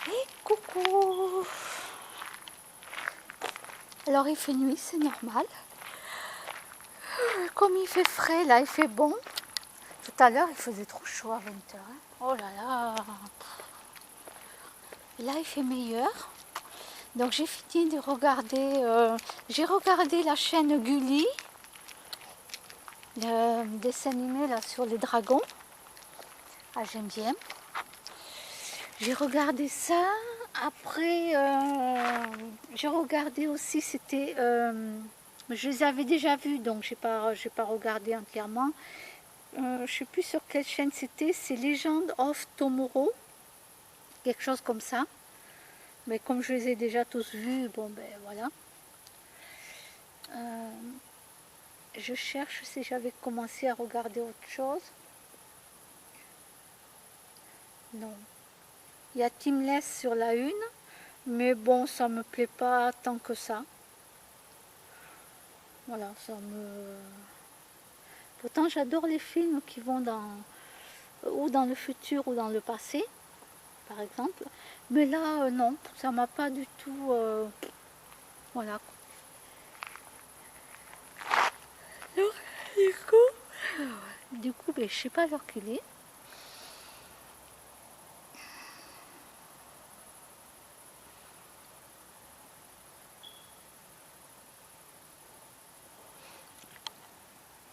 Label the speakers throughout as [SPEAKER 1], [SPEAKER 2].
[SPEAKER 1] Et coucou. Alors il fait nuit, c'est normal. Comme il fait frais, là il fait bon. Tout à l'heure il faisait trop chaud à 20h. Oh là là. Et là il fait meilleur. Donc j'ai fini de regarder. J'ai regardé la chaîne Gulli. Le dessin animé là sur les dragons. Ah j'aime bien. J'ai regardé ça. Après, j'ai regardé aussi, je les avais déjà vus, donc j'ai pas regardé entièrement. Je ne sais plus sur quelle chaîne c'était, c'est Legend of Tomorrow, quelque chose comme ça. Mais comme je les ai déjà tous vus, bon ben voilà. Je cherche si j'avais commencé à regarder autre chose. Non. Il y a Teamless sur la une, mais bon, ça me plaît pas tant que ça. Voilà, ça me... Pourtant, j'adore les films qui vont ou dans le futur ou dans le passé, par exemple. Mais là, non, ça m'a pas du tout... voilà. Donc, du coup ben, je sais pas l'heure qu'il est.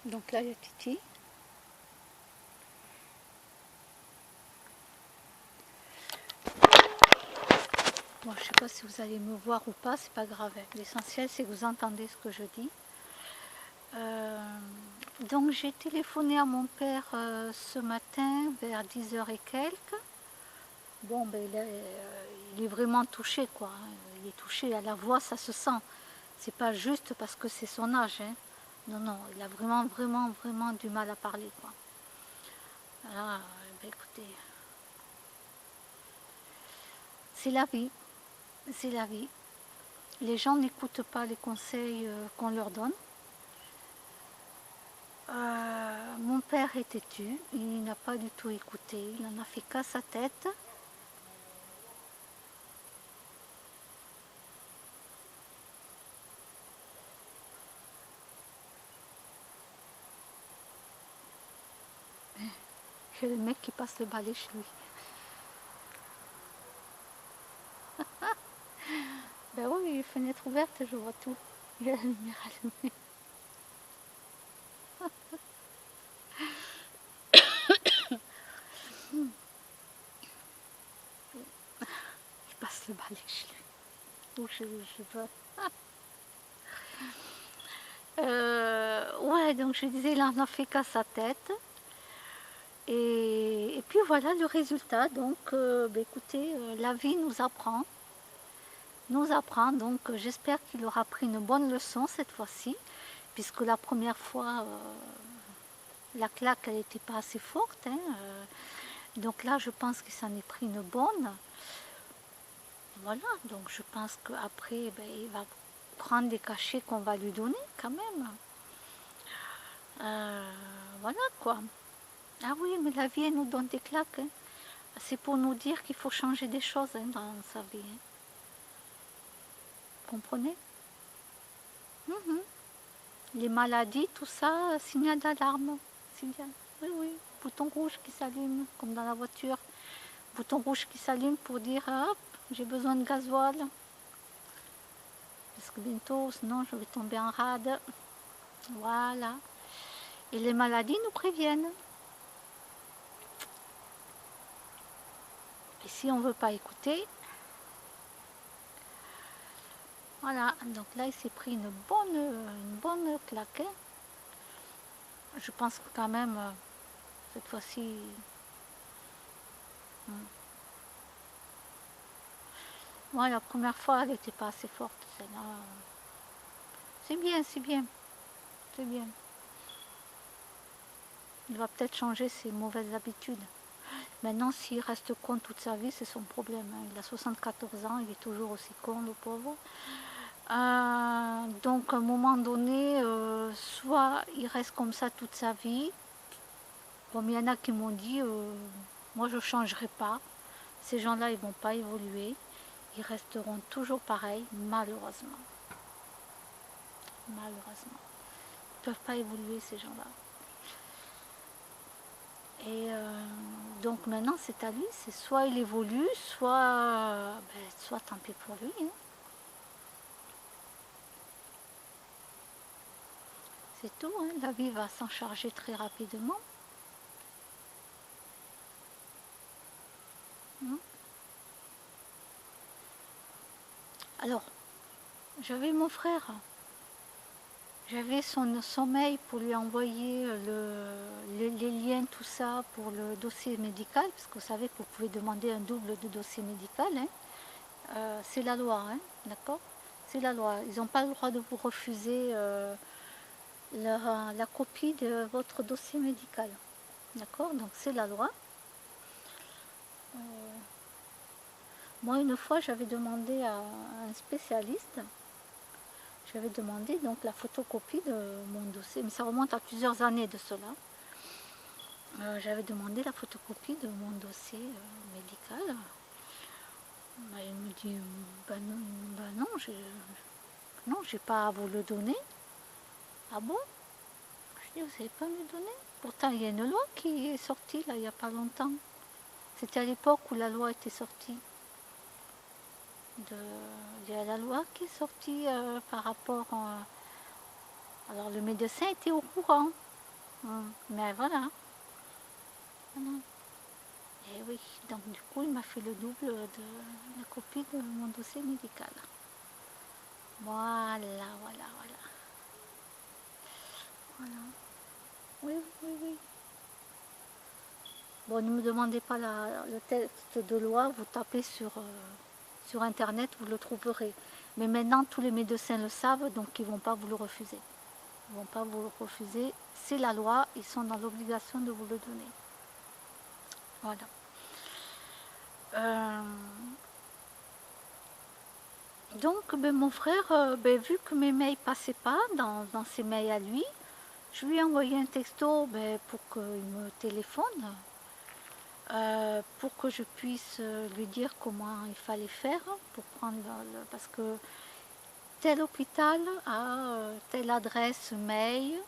[SPEAKER 1] Donc là, il y a Titi. Bon, je sais pas si vous allez me voir ou pas, c'est pas grave. L'essentiel, c'est que vous entendez ce que je dis. Donc j'ai téléphoné à mon père ce matin vers 10h et quelques. Bon, ben, il est vraiment touché, quoi. Il est touché à la voix, ça se sent. C'est pas juste parce que c'est son âge. Hein. Non, non, il a vraiment, vraiment, vraiment du mal à parler, quoi. Alors, ben, écoutez, c'est la vie. C'est la vie. Les gens n'écoutent pas les conseils qu'on leur donne. Mon père est têtu, il n'a pas du tout écouté, il en a fait qu'à sa tête. J'ai le mec qui passe le balai chez lui. Ben oui, les fenêtres ouvertes, je vois tout. Il y a la lumière allumée. Il passe le balai chez lui. Ou je vois. Ouais, donc je disais, il en a fait qu'à sa tête. Et puis voilà le résultat. Donc, ben écoutez, la vie nous apprend. Donc j'espère qu'il aura pris une bonne leçon cette fois-ci, puisque la première fois, la claque, elle n'était pas assez forte. Hein, donc là, je pense qu'il s'en est pris une bonne. Voilà, donc je pense qu'après, ben, il va prendre des cachets qu'on va lui donner quand même. Voilà quoi. Ah oui, mais la vie, elle nous donne des claques. Hein. C'est pour nous dire qu'il faut changer des choses hein, dans sa vie. Hein. Vous comprenez? Les maladies, tout ça, signal d'alarme. Signal. Oui, oui. Bouton rouge qui s'allume, comme dans la voiture. Bouton rouge qui s'allume pour dire hop, j'ai besoin de gasoil. Parce que bientôt, sinon, je vais tomber en rade. Voilà. Et les maladies nous préviennent. Et si on ne veut pas écouter, voilà. Donc là, il s'est pris une bonne claque. Je pense que quand même, cette fois-ci, moi, la première fois, elle n'était pas assez forte. Celle-là. C'est bien, c'est bien. C'est bien. Il va peut-être changer ses mauvaises habitudes. Maintenant, s'il reste con toute sa vie, c'est son problème. Hein. Il a 74 ans, il est toujours aussi con, le pauvre. Donc, à un moment donné, soit il reste comme ça toute sa vie. Comme il y en a qui m'ont dit, moi je ne changerai pas. Ces gens-là, ils ne vont pas évoluer. Ils resteront toujours pareils, malheureusement. Malheureusement. Ils ne peuvent pas évoluer, ces gens-là. Et donc maintenant, c'est à lui. C'est soit il évolue, soit tant pis pour lui. Hein. C'est tout. Hein. La vie va s'en charger très rapidement. Hein. Alors, j'avais mon frère. J'avais son mail pour lui envoyer les liens, tout ça, pour le dossier médical, parce que vous savez que vous pouvez demander un double de dossier médical. Hein. C'est la loi, hein, d'accord? C'est la loi. Ils n'ont pas le droit de vous refuser la copie de votre dossier médical. D'accord? Donc c'est la loi. Moi, une fois, j'avais demandé à un spécialiste. J'avais demandé donc la photocopie de mon dossier, mais ça remonte à plusieurs années de cela. J'avais demandé la photocopie de mon dossier médical. Il me dit, non, j'ai pas à vous le donner. Ah bon? Je dis, vous savez pas me le donner? Pourtant, il y a une loi qui est sortie là, il n'y a pas longtemps. C'était à l'époque où la loi était sortie. Il y a la loi qui est sortie par rapport... alors le médecin était au courant. Mais voilà. Et oui, donc du coup il m'a fait le double de la copie de mon dossier médical. Voilà, voilà, voilà. Voilà. Oui, oui, oui. Bon, ne me demandez pas le texte de loi, vous tapez sur internet, vous le trouverez. Mais maintenant tous les médecins le savent, donc ils ne vont pas vous le refuser. Ils ne vont pas vous le refuser. C'est la loi, ils sont dans l'obligation de vous le donner. Voilà. Donc mon frère, vu que mes mails ne passaient pas dans ses mails à lui, je lui ai envoyé un texto pour qu'il me téléphone, pour que je puisse lui dire comment il fallait faire pour prendre parce que tel hôpital a telle adresse mail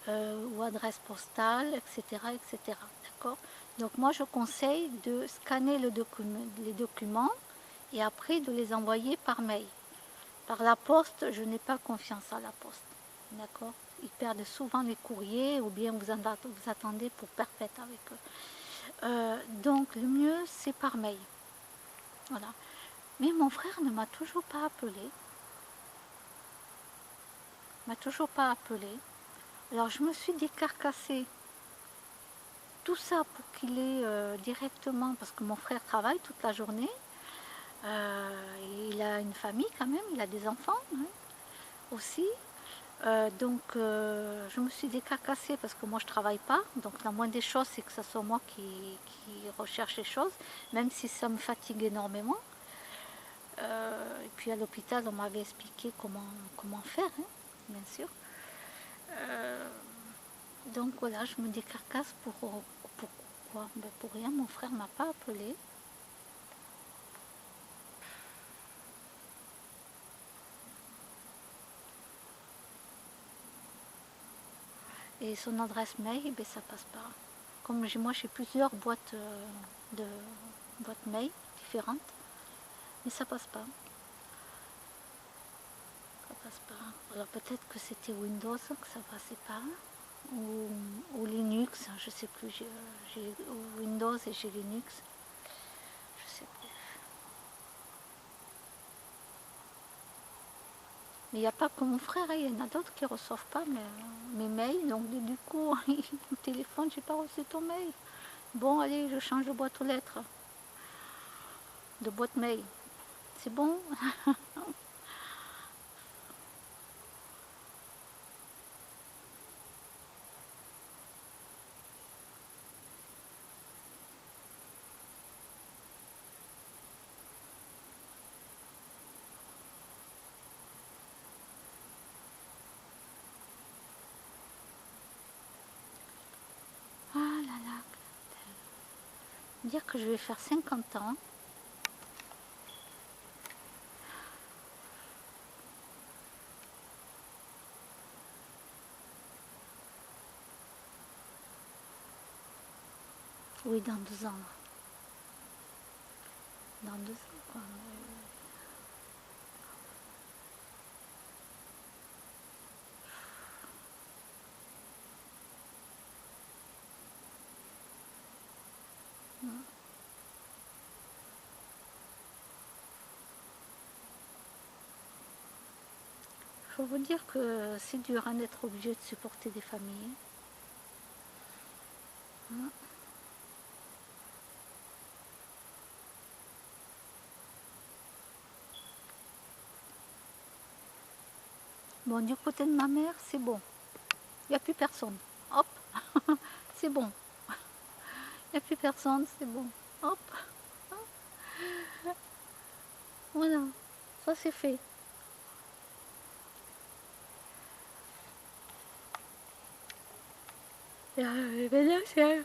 [SPEAKER 1] ou adresse postale, etc. etc. D'accord? Donc moi je conseille de scanner les documents et après de les envoyer par mail. Par la poste, je n'ai pas confiance à la poste. D'accord? Ils perdent souvent les courriers ou bien vous attendez pour perpète avec eux. Donc le mieux c'est par mail. Voilà. Mais mon frère ne m'a toujours pas appelé. Alors je me suis décarcassée tout ça pour qu'il ait directement, parce que mon frère travaille toute la journée. Il a une famille quand même, il a des enfants hein, aussi. Donc je me suis décarcassée parce que moi je travaille pas. Donc la moindre des choses c'est que ce soit moi qui recherche les choses, même si ça me fatigue énormément. Et puis à l'hôpital on m'avait expliqué comment faire, hein, bien sûr. Donc voilà, je me décarcasse pourquoi? Pour rien, mon frère m'a pas appelé. Et son adresse mail, ça passe pas. Comme moi j'ai plusieurs boîtes mail différentes, mais ça passe pas. Ça passe pas. Alors peut-être que c'était Windows que ça passait pas, ou Linux, je sais plus. J'ai Windows et j'ai Linux, je sais plus. Mais il n'y a pas que mon frère, il y en a d'autres qui ne reçoivent pas mes mails, donc du coup, il me téléphone, j'ai pas reçu ton mail. Bon, allez, je change de boîte aux lettres, de boîte mail. C'est bon? Ah là là. Dire que je vais faire 50 ans. Oui, dans 2 ans. Dans 2 ans, quoi. Il faut vous dire que c'est dur hein, d'être obligé de supporter des familles. Hein. Bon, du côté de ma mère, c'est bon. Il n'y a plus personne. Hop, c'est bon. Il n'y a plus personne, c'est bon. Hop, voilà, ça c'est fait. Et ben là, c'est...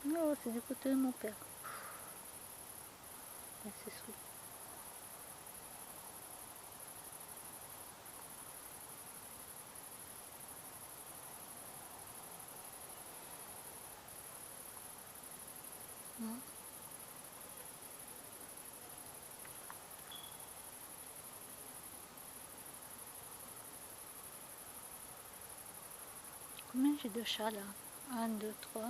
[SPEAKER 1] Non, c'est du côté de mon père. C'est sous. Combien j'ai de chats là? 1, 2, 3.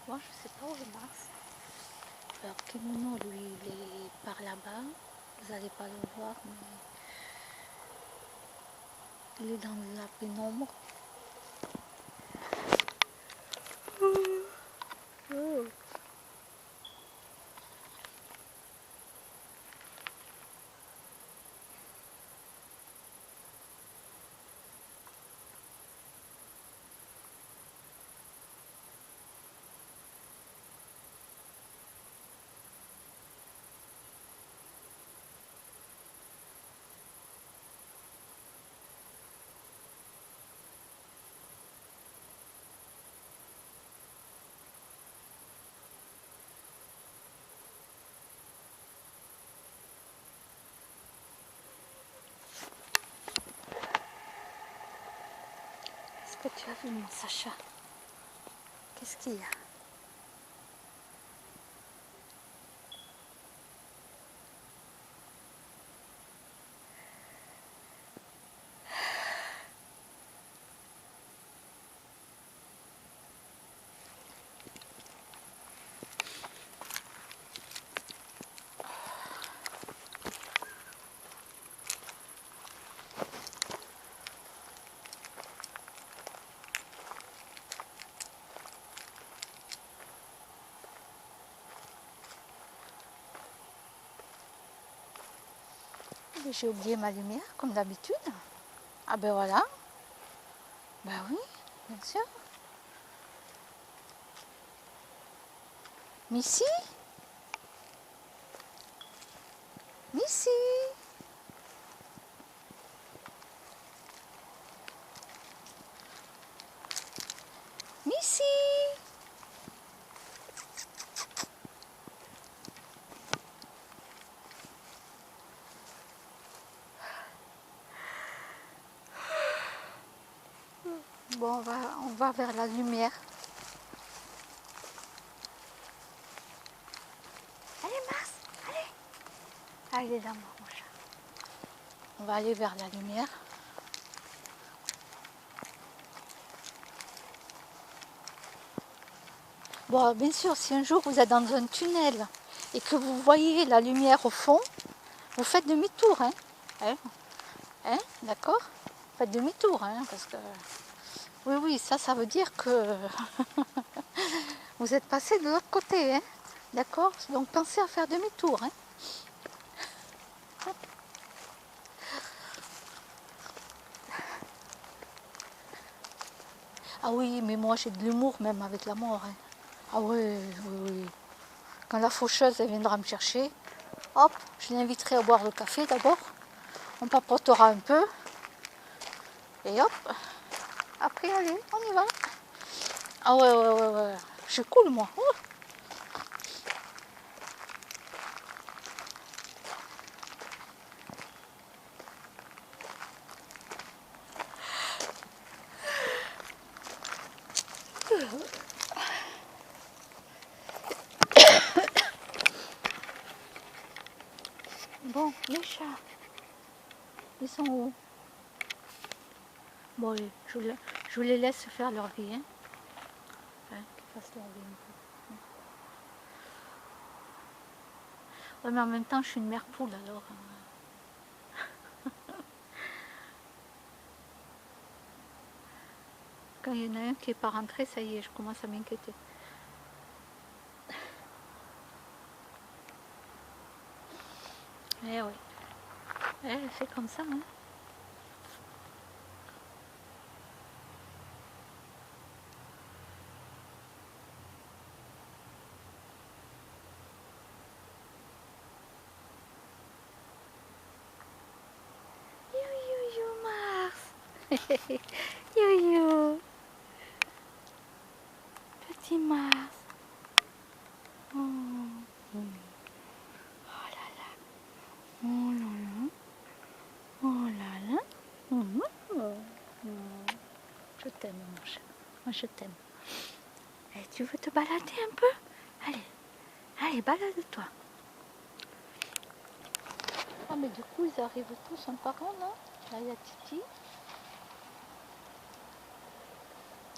[SPEAKER 1] Moi, je sais pas où est Mars. Alors, Kimono, lui, il est par là-bas. Vous n'allez pas le voir, mais il est dans la pénombre. Oh. Est-ce que tu as vu mon Sacha? Qu'est-ce qu'il y a? J'ai oublié ma lumière, comme d'habitude. Ah ben voilà. Ben oui, bien sûr. Missy? Missy? Missy? Bon, on va vers la lumière. Allez, Mars, allez. Ah, il est là, mon chat. On va aller vers la lumière. Bon, bien sûr, si un jour vous êtes dans un tunnel et que vous voyez la lumière au fond, vous faites demi-tour, hein, hein, d'accord? Faites demi-tour, hein, parce que... Oui, oui, ça veut dire que vous êtes passé de l'autre côté, hein, d'accord? Donc pensez à faire demi-tour, hein. Ah oui, mais moi j'ai de l'humour même avec la mort, hein. Ah oui, oui, oui. Quand la faucheuse elle viendra me chercher, hop, je l'inviterai à boire le café d'abord. On papotera un peu. Et hop, après allez, on y va. Ah ouais. Je coule moi. Oh. Bon, les chats, ils sont où? Bon, je les laisse faire leur vie. Hein. Qu'ils fassent leur vie un peu. Ouais, mais en même temps, je suis une mère poule alors. Quand il y en a un qui n'est pas rentré, ça y est, je commence à m'inquiéter. Eh oui. Elle fait comme ça. Hein. You, Mars. You. Petit Mars. Oh. Oh là là. Oh là là. Oh là là. Je t'aime, mon chat. Moi, je t'aime. Et tu veux te balader un peu? Allez, balade-toi. Ah, mais du coup, ils arrivent tous un par un, là. Là, il y a Titi.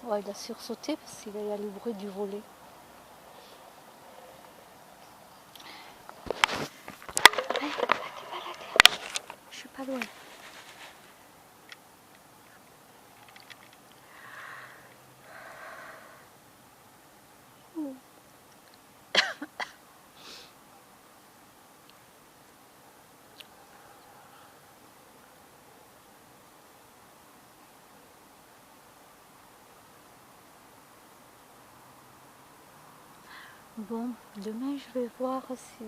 [SPEAKER 1] Ouais, il a sursauté parce qu'il y a le bruit du volet. Allez, va te balader. Je suis pas loin. Bon, demain je vais voir si...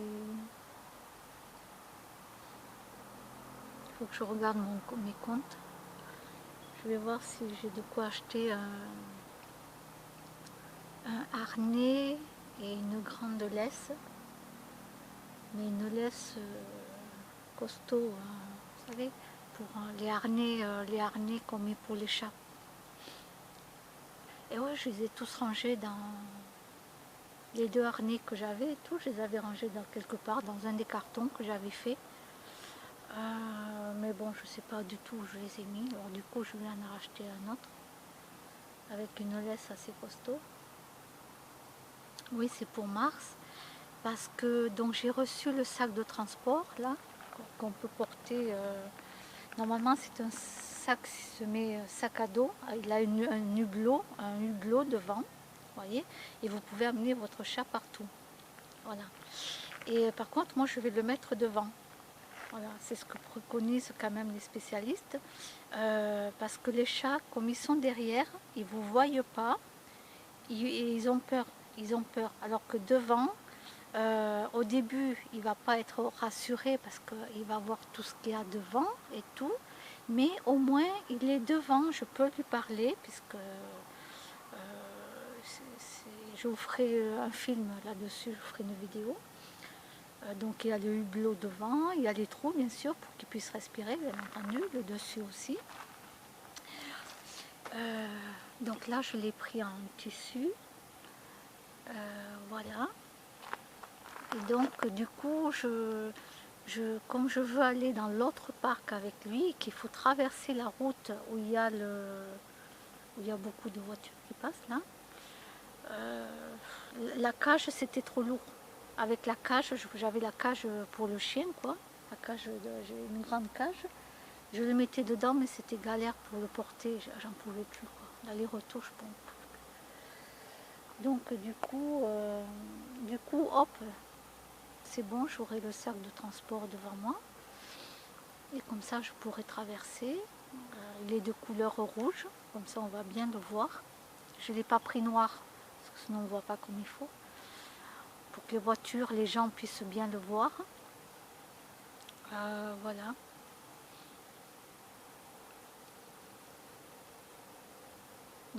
[SPEAKER 1] Il faut que je regarde mes comptes. Je vais voir si j'ai de quoi acheter un harnais et une grande laisse. Mais une laisse costaud, vous savez, pour les harnais qu'on met pour les chats. Et ouais, je les ai tous rangés dans... Les 2 harnais que j'avais et tout, je les avais rangés dans quelque part, dans un des cartons que j'avais fait. Mais bon, je sais pas du tout où je les ai mis. Alors du coup, je vais en racheter un autre. Avec une laisse assez costaud. Oui, c'est pour Mars. Parce que donc j'ai reçu le sac de transport, là, qu'on peut porter... Normalement, c'est un sac qui se met sac à dos. Il a un hublot devant, voyez. Et vous pouvez amener votre chat partout. Voilà. Et par contre, moi, je vais le mettre devant. Voilà, c'est ce que préconisent quand même les spécialistes. Parce que les chats, comme ils sont derrière, ils ne vous voient pas. Ils ont peur. Ils ont peur. Alors que devant, au début, il ne va pas être rassuré parce qu'il va voir tout ce qu'il y a devant et tout. Mais au moins, il est devant. Je peux lui parler puisque je vous ferai un film là-dessus. Je vous ferai une vidéo. Donc il y a le hublot devant, il y a les trous bien sûr pour qu'il puisse respirer, bien entendu, le dessus aussi. Donc là je l'ai pris en tissu, voilà. Et donc du coup, comme je veux aller dans l'autre parc avec lui, qu'il faut traverser la route où il y a beaucoup de voitures qui passent là, la cage c'était trop lourd. Avec la cage, j'avais la cage pour le chien, quoi. La cage, j'ai une grande cage. Je le mettais dedans, mais c'était galère pour le porter. J'en pouvais plus, quoi. L'aller-retour, je pense. Donc, du coup, hop, c'est bon, j'aurai le sac de transport devant moi. Et comme ça, je pourrai traverser. Il est de couleur rouge, comme ça, on va bien le voir. Je ne l'ai pas pris noir, parce que sinon, on ne voit pas comme il faut. Pour que les voitures, les gens puissent bien le voir. Voilà.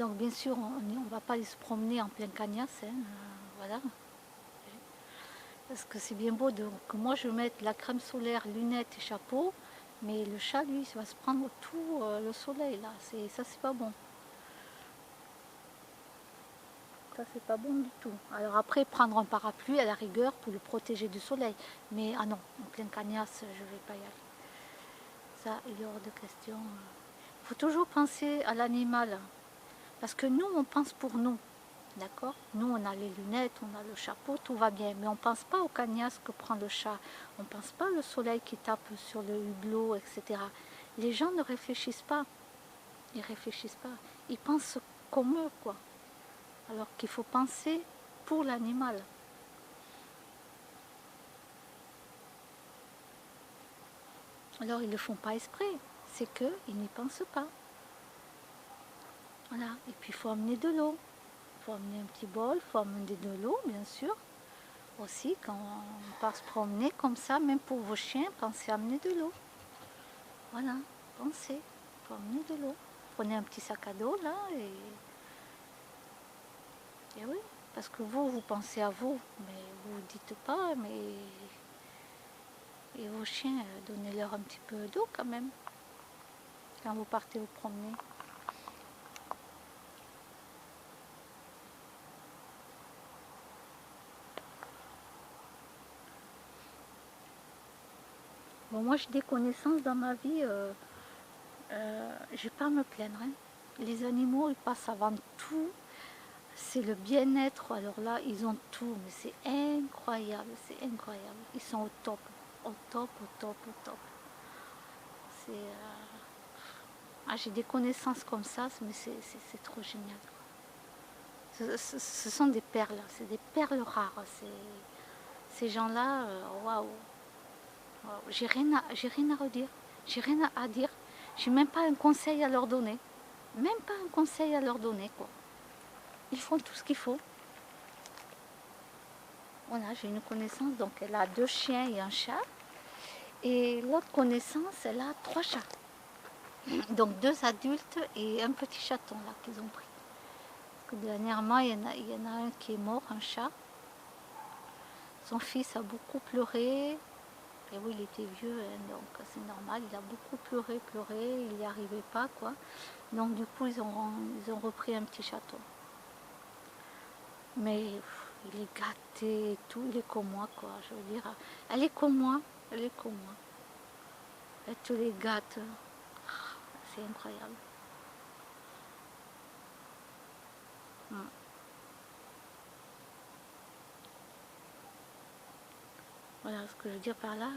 [SPEAKER 1] Donc bien sûr, on ne va pas aller se promener en plein Cagnas, hein, voilà. Parce que c'est bien beau que moi je mette la crème solaire, lunettes et chapeau, mais le chat, lui, il va se prendre tout le soleil, là. Ça, c'est pas bon. Ça, c'est pas bon du tout. Alors après, prendre un parapluie à la rigueur pour le protéger du soleil. Mais ah non, en plein Cagnas, je vais pas y aller. Ça, il est hors de question. Il faut toujours penser à l'animal. Parce que nous, on pense pour nous. D'accord? Nous, on a les lunettes, on a le chapeau, tout va bien. Mais on ne pense pas au Cagnas que prend le chat. On ne pense pas au soleil qui tape sur le hublot, etc. Les gens ne réfléchissent pas. Ils réfléchissent pas. Ils pensent comme eux, quoi. Alors qu'il faut penser pour l'animal. Alors ils ne le font pas exprès. C'est qu'ils n'y pensent pas. Voilà. Et puis il faut amener de l'eau. Il faut amener un petit bol, il faut amener de l'eau, bien sûr. Aussi, quand on part se promener comme ça, même pour vos chiens, pensez à amener de l'eau. Voilà, pensez, il faut amener de l'eau. Prenez un petit sac à dos, là, et oui, parce que vous pensez à vous, mais vous ne dites pas, mais... Et vos chiens, donnez-leur un petit peu d'eau quand même, quand vous partez vous promener. Bon, moi j'ai des connaissances dans ma vie, je vais pas me plaindre. Hein. Les animaux, ils passent avant tout. C'est le bien-être. Alors là, ils ont tout, mais c'est incroyable, c'est incroyable. Ils sont au top, au top, au top, au top. C'est, j'ai des connaissances comme ça, mais c'est trop génial. Ce sont des perles, c'est des perles rares. Ces gens-là, waouh. J'ai rien à redire. J'ai rien à dire. J'ai même pas un conseil à leur donner. Même pas un conseil à leur donner, quoi. Ils font tout ce qu'il faut. Voilà, j'ai une connaissance, donc elle a 2 chiens et un chat. Et l'autre connaissance, elle a 3 chats. Donc 2 adultes et un petit chaton là qu'ils ont pris. Parce que dernièrement, il y en a un qui est mort, un chat. Son fils a beaucoup pleuré. Et oui, il était vieux, hein, donc c'est normal. Il a beaucoup pleuré, il n'y arrivait pas, quoi. Donc du coup, ils ont repris un petit chaton. Mais il est gâté et tout, il est comme moi, quoi. Je veux dire, elle est comme moi, elle est comme moi. Elle te les gâte. C'est incroyable. Voilà ce que je veux dire par là.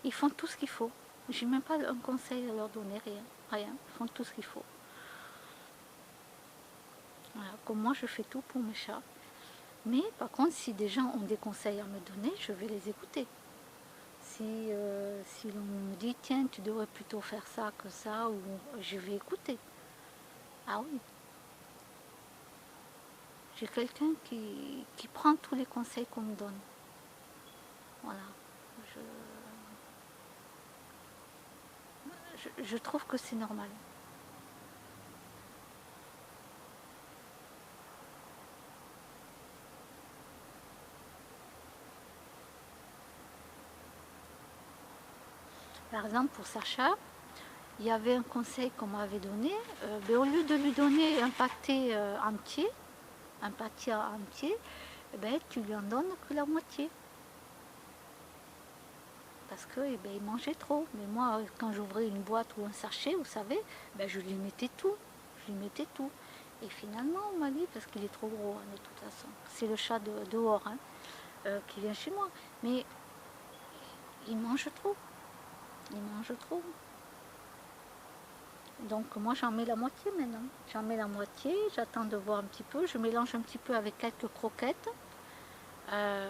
[SPEAKER 1] Ils font tout ce qu'il faut. J'ai même pas un conseil à leur donner, rien. Rien. Ils font tout ce qu'il faut. Voilà. Comme moi, je fais tout pour mes chats. Mais par contre, si des gens ont des conseils à me donner, je vais les écouter. Si l'on me dit, tiens, tu devrais plutôt faire ça que ça, ou je vais écouter. Ah oui. J'ai quelqu'un qui prend tous les conseils qu'on me donne. Voilà. Je trouve que c'est normal. Par exemple, pour Sacha, il y avait un conseil qu'on m'avait donné. Au lieu de lui donner un pâté entier, tu lui en donnes que la moitié. Parce que il mangeait trop. Mais moi, quand j'ouvrais une boîte ou un sachet, vous savez, je lui mettais tout. Et finalement, on m'a dit, parce qu'il est trop gros, hein, de toute façon. C'est le chat dehors qui vient chez moi. Mais il mange trop. Donc moi j'en mets la moitié maintenant. J'en mets la moitié, j'attends de voir un petit peu. Je mélange un petit peu avec quelques croquettes. Ce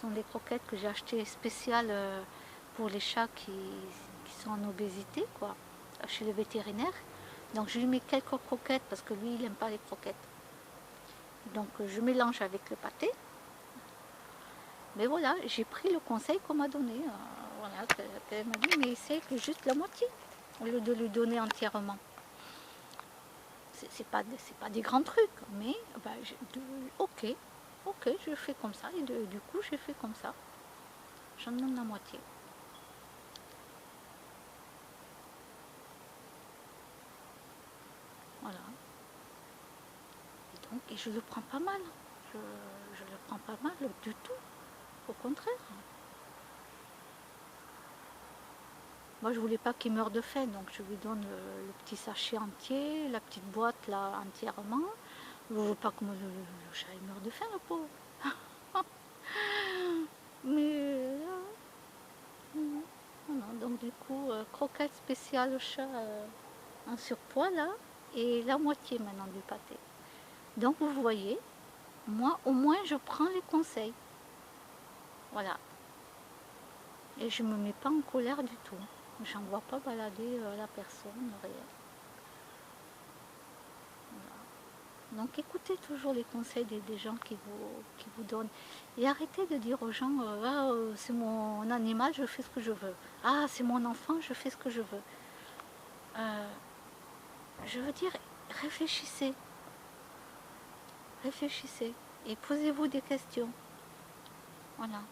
[SPEAKER 1] sont des croquettes que j'ai achetées spéciales pour les chats qui sont en obésité, quoi, chez le vétérinaire. Donc je lui mets quelques croquettes parce que lui il n'aime pas les croquettes. Donc je mélange avec le pâté. Mais voilà, j'ai pris le conseil qu'on m'a donné. Voilà, qu'elle m'a dit, mais c'est que juste la moitié, au lieu de lui donner entièrement. c'est pas des grands trucs, mais ben, ok, je fais comme ça, et du coup j'ai fait comme ça. J'en donne la moitié. Voilà. Et je le prends pas mal. Je le prends pas mal du tout. Au contraire. Moi, je voulais pas qu'il meure de faim, donc je lui donne le petit sachet entier, la petite boîte là entièrement. Je veux pas que le chat il meure de faim, le pauvre. Mais voilà. Donc du coup, croquette spéciale chat en surpoids là, et la moitié maintenant du pâté. Donc vous voyez, moi au moins je prends les conseils. Voilà. Et je me mets pas en colère du tout. J'en vois pas balader la personne, rien. Voilà. Donc écoutez toujours les conseils des gens qui vous donnent. Et arrêtez de dire aux gens, ah, c'est mon animal, je fais ce que je veux. Ah, c'est mon enfant, je fais ce que je veux. Je veux dire, réfléchissez. Réfléchissez. Et posez-vous des questions. Voilà.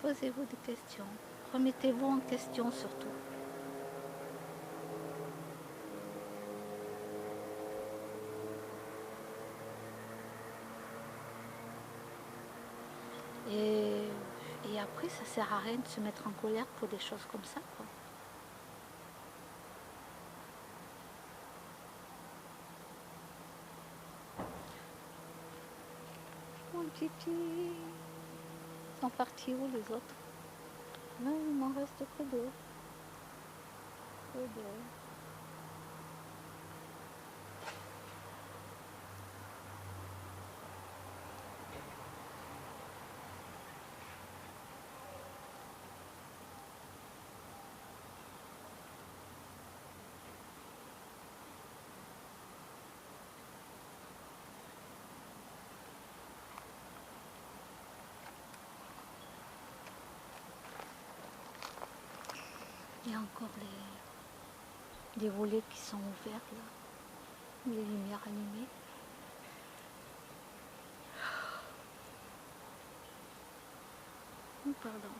[SPEAKER 1] Posez-vous des questions. Remettez-vous en question surtout. Et après, ça sert à rien de se mettre en colère pour des choses comme ça, quoi. Mon titi. Ils sont partis où les autres? Non, il m'en reste que deux. Que deux. Il y a encore des volets qui sont ouverts là. Les lumières allumées. Oh, pardon.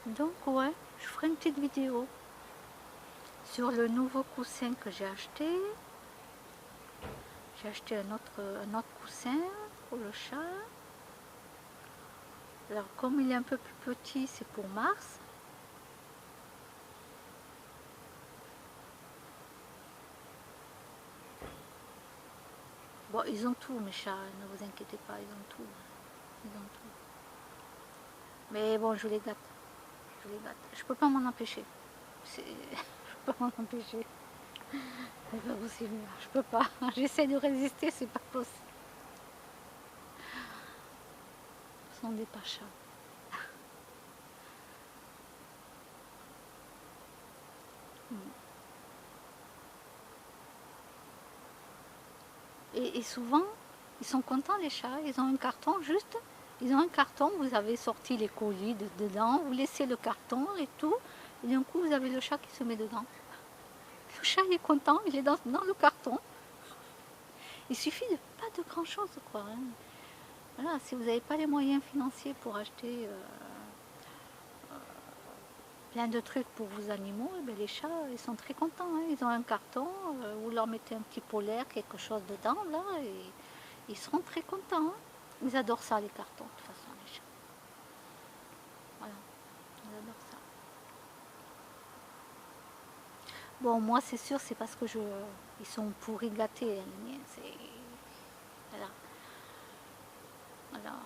[SPEAKER 1] Donc ouais, je ferai une petite vidéo sur le nouveau coussin que j'ai acheté. J'ai acheté un autre coussin pour le chat. Alors comme il est un peu plus petit, c'est pour mars. Bon, ils ont tout mes chats, ne vous inquiétez pas, ils ont tout. Ils ont tout. Mais bon, je les gâte. Je les gâte. Je peux pas m'en empêcher. Je peux pas m'en empêcher. C'est pas possible. Je peux pas. J'essaie de résister, c'est pas possible. Ce sont des pachas. Et souvent, ils sont contents les chats. Ils ont un carton juste. Ils ont un carton, vous avez sorti les colis dedans, vous laissez le carton et tout. Et d'un coup, vous avez le chat qui se met dedans. Le chat, il est content, il est dans le carton. Il suffit de pas de grand chose, quoi. Hein. Voilà, si vous n'avez pas les moyens financiers pour acheter plein de trucs pour vos animaux, et bien les chats, ils sont très contents. Hein. Ils ont un carton, vous leur mettez un petit polaire, quelque chose dedans, là, et ils seront très contents. Hein. Ils adorent ça, les cartons, de toute façon, les chats. Voilà, ils adorent ça. Bon, moi, c'est sûr, c'est parce que ils sont pourris gâtés, hein, les miens. Voilà. Alors,